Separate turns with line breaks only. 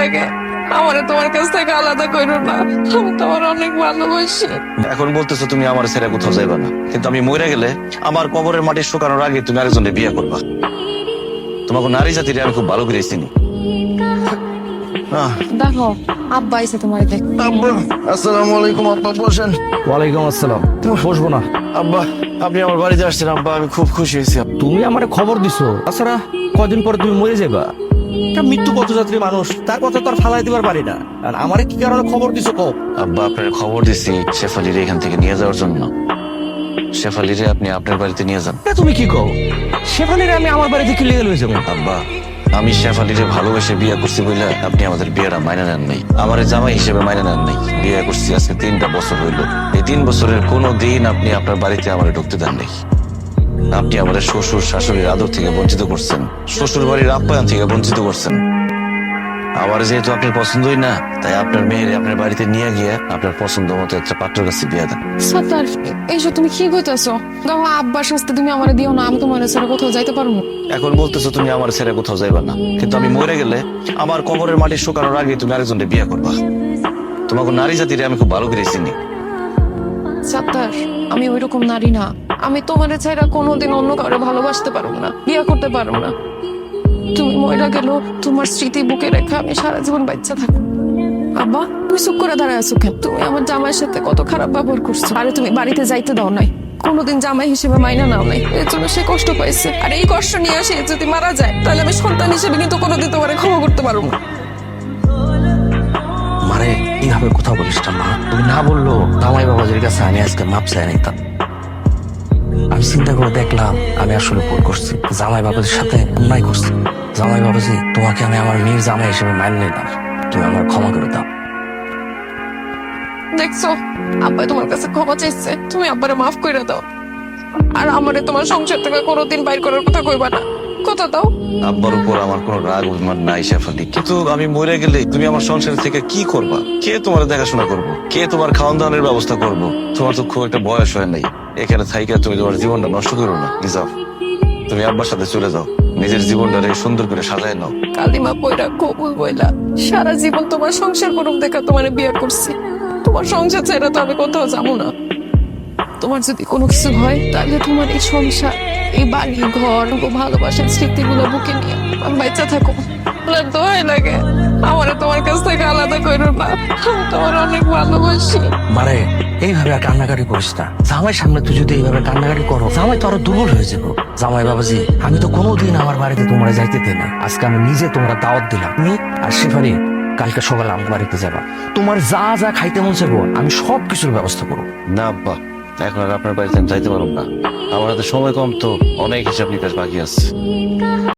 লাগে। আমারে তোমার কাছ থেকে আলাদা করো না, আমি তোমার অনেক ভালোবাসি।
এখন বলতেছো তুমি আমার ছেড়ে কোথাও যাইবা না, কিন্তু আমি মরে গেলে আমার কবরের মাটি শুকানোর আগে তুমি আরেকজনের বিয়ে করবা। তোমাকে নারী জাতিরে আমি খুব ভালো করে চিনি।
দেখো আব্বা আইছে তোমার দেখ।
আব্বা আসসালামু আলাইকুম। আব্বা বসেন।
ওয়ালাইকুম আসসালাম। তুমি বসবো না?
আব্বা আপনি আমার বাড়িতে আসছেন আব্বা, আমি খুব খুশি হয়েছি।
তুমি আমার খবর দিছো, তাছাড়া কদিন পরে তুমি মরে যাবা। একটা মৃত্যু পথযাত্রী মানুষ, তার কথা তো আর ফালাই দিবার পারি না। আর আমারে কি কারণে খবর দিছো কও?
আব্বা আপনার খবর দিছি শেফালিরে এখান থেকে নিয়ে যাওয়ার জন্য। শেফালিরে আপনি আপনার বাড়িতে নিয়ে যান।
এটা তুমি কি কও? শেফালিরে আমি আমার বাড়িতে কি লেগে লয়ে যাবো?
আব্বা আমি শেফালিরে ভালোবেসে বিয়ে করছি বলে আপনি আমাদের বিয়েটা মাইনে নেন নাই, আমার জামাই হিসেবে মাইনে নেন নাই। বিয়ে করছি আজকে 3টা বছর হইল। এই 3 বছরের কোনো দিন আপনি আপনার বাড়িতে আমার ঢুকতে দেন নাই। আপনি আমাদের শ্বশুর শাশুড়ির আদর থেকে বঞ্চিত করছেন, শ্বশুর বাড়ির আপ্যায়ন থেকে বঞ্চিত করছেন। আমার যেহেতু আপনার পছন্দই না, তাই আপনার মেয়ের আপনার বাড়িতে নিয়ে গিয়ে আপনার পছন্দ মতো একটা পাত্রের কাছে বিয়ে দেন।
সত্তার এইসব তুমি কি কইতাছো? দেখো আব্বার শাস্তি তুমি আমারে দিও না, আমি তোমার ছেড়ে কোথাও যাইতে পারবো না।
এখন বলতেছো তুমি আমার ছেড়ে কোথাও যাইবা না, কিন্তু আমি মরে গেলে আমার কবরের মাটি শুকানোর আগে তুমি আরেকজনের বিয়ে করবা। তোমাকে নারী জাতিরে আমি খুব ভালো করে চিনি।
সত্তার আমি ওইরকম নারী না, আমি তোমার ছাড়া কোনোদিন অন্য কাউরে ভালোবাসতে পারবো না, বিয়ে করতে পারবো না। তুমি মইরা গেল, তোমার স্মৃতি বুকে রেখে আমি সারা জীবন বাচ্চা থাকবো। আব্বা তুমি চুপ করে দাঁড়ায় আছো কেন? তুমি আমার জামাইয়ের সাথে কত খারাপ ব্যবহার করছো। আরে তুমি বাড়িতে যাইতে দাও নাই, কোনোদিন জামাই হিসেবে মাইনা নাও নাই, এর জন্য সে কষ্ট পাইছে। আর এই কষ্ট নিয়ে আসে যদি মারা যায়, তাহলে আমি সন্তান হিসেবে কিন্তু কোনোদিন তোমারে ক্ষমা করতে পারবো না।
মারে এইভাবে কথা বলিস না মা। তুমি না বললো জামাই বাবাজির কাছে আমি আজকে মাপ চাই নিতাম। আমি চিন্তা করে দেখলাম আমি আসলে ভুল করছি, জামাই বাবাজির সাথে অন্যায় করছি। জামাই বাবাজি তোমাকে আমি আমার মেয়ের জামাই হিসেবে মানিয়ে নিলাম, তুমি আমার ক্ষমা করে দাও।
দেখছো আব্বাই তোমার কাছে ক্ষমা চাইছে, তুমি আব্বারে মাফ করে দাও। আর আমারে তোমার সংসার থেকে কোনোদিন বাইর করার কথা কইবা না, কথা দাও।
আব্বার উপর আমার কোনো রাগ অভিমান নাই শেফালি, কিন্তু আমি মরে গেলে তুমি আমার সংসার থেকে কি করবা? কে তোমার দেখাশোনা করবো? কে তোমার খাওয়ান দাওয়ানোর ব্যবস্থা করবো? তোমার তো খুব একটা বয়স হয় নাই, এখানে থাইকা তুমি তোমার জীবনটা নষ্ট করো না। যাও তুমি আব্বার সাথে চলে যাও, নিজের জীবনটা সুন্দর করে সাজায় নাও।
কালিমা পয়রা কবুল বইলা সারা জীবন তোমার সংসার করুম দেখা তোমার বিয়ে করছি। তোমার সংসার ছাড়া তো আমি কোথাও যাবো না। তোমার যদি কোনো কিছু হয়, তাহলে তোমার এই সংসার, এই বাড়ি ঘর, ভালোবাসার স্মৃতিগুলো বুকে নিয়ে আমি বাচ্চা থাকো। আপনার দোয়াই লাগে, আমারে তোমার কাছ থেকে আলাদা করো না, আমি তোমার অনেক ভালোবাসি।
মারে এইভাবে আর কান্নাকাটি করিস না। জামাই সামনে তুই যদি এইভাবে কান্নাকাটি করো, জামাই তো আরো দুর্বল হয়ে যাবো। জামাই বাবাজি আমি তো কোনোদিন আমার বাড়িতে তোমরা যাইতে দিই না, আজকে আমি নিজে তোমরা দাওয়াত দিলাম। তুমি আর শেফালি কালকে সকালে আমার বাড়িতে যাবা, তোমার যা যা খাইতে মন চাইবো আমি সব কিছুর ব্যবস্থা করবো।
না আব্বা, এখন আর আপনার বাড়িতে আমি যাইতে পারব না, আমার হাতে সময় কম, তো অনেক হিসাব নিকাশ বাকি আছে।